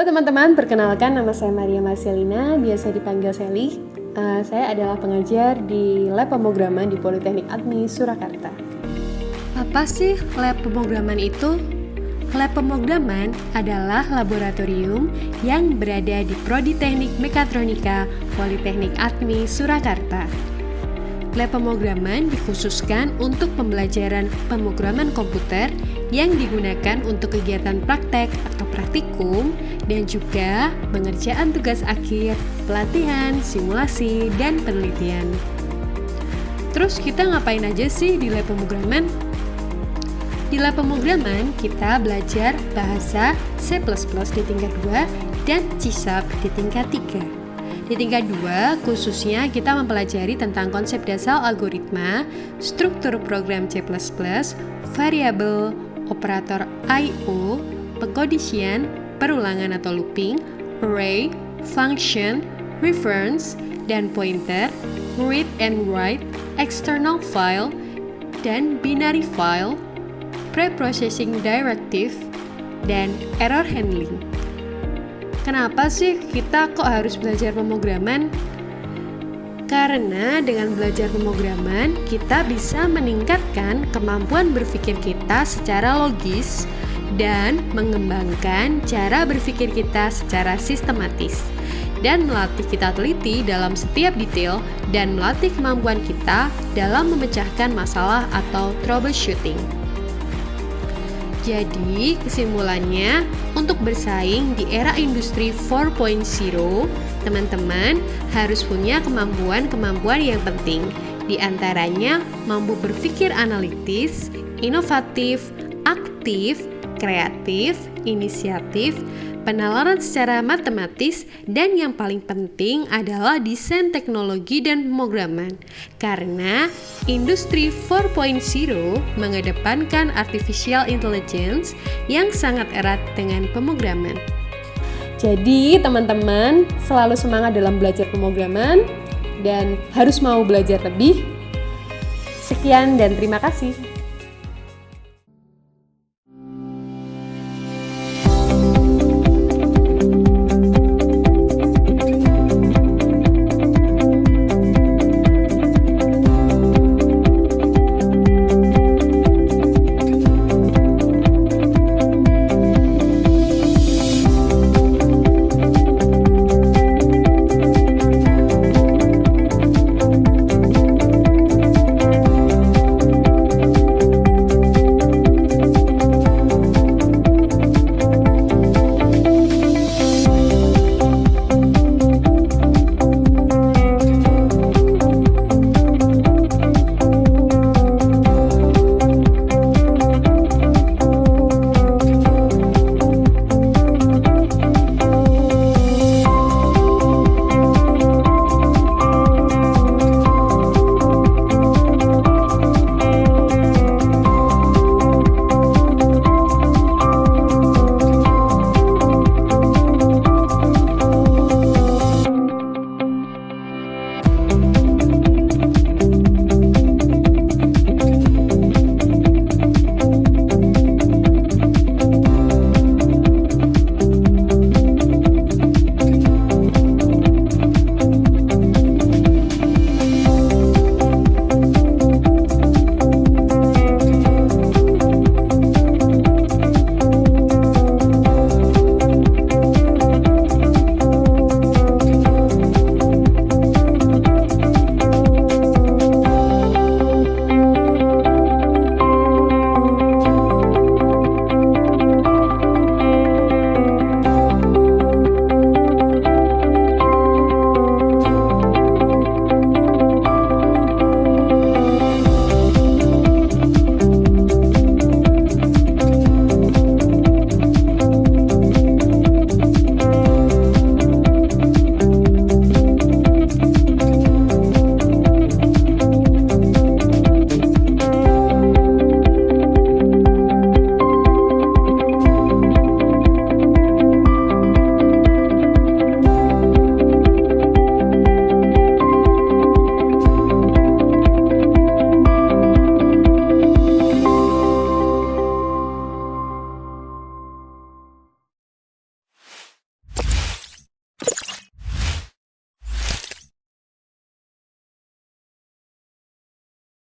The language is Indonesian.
Halo teman-teman, perkenalkan nama saya Maria Marcelina, biasa dipanggil Sally. Saya adalah pengajar di Lab Pemrograman di Politeknik ATMI Surakarta. Apa sih Lab Pemrograman itu? Lab Pemrograman adalah laboratorium yang berada di prodi Teknik Mekatronika Politeknik ATMI Surakarta. Lab Pemrograman dikhususkan untuk pembelajaran pemrograman komputer yang digunakan untuk kegiatan praktek atau praktikum dan juga pengerjaan tugas akhir, pelatihan, simulasi, dan penelitian. Terus kita ngapain aja sih di Lab Pemrograman? Di Lab Pemrograman kita belajar bahasa C++ di tingkat 2 dan C# di tingkat 3. Di tingkat 2 khususnya kita mempelajari tentang konsep dasar algoritma, struktur program C++, variabel, operator I/O, pengkondisian, perulangan atau looping, array, function, reference, dan pointer, read and write, external file, dan binary file, pre-processing directive, dan error handling. Kenapa sih kita kok harus belajar pemrograman? Karena dengan belajar pemrograman, kita bisa meningkatkan kemampuan berpikir kita secara logis dan mengembangkan cara berpikir kita secara sistematis dan melatih kita teliti dalam setiap detail dan melatih kemampuan kita dalam memecahkan masalah atau troubleshooting. Jadi, kesimpulannya, untuk bersaing di era industri 4.0, teman-teman harus punya kemampuan-kemampuan yang penting. Di antaranya, mampu berpikir analitis, inovatif, aktif, kreatif, inisiatif, penalaran secara matematis, dan yang paling penting adalah desain teknologi dan pemrograman. Karena industri 4.0 mengedepankan artificial intelligence yang sangat erat dengan pemrograman. Jadi teman-teman selalu semangat dalam belajar pemrograman dan harus mau belajar lebih. Sekian dan terima kasih.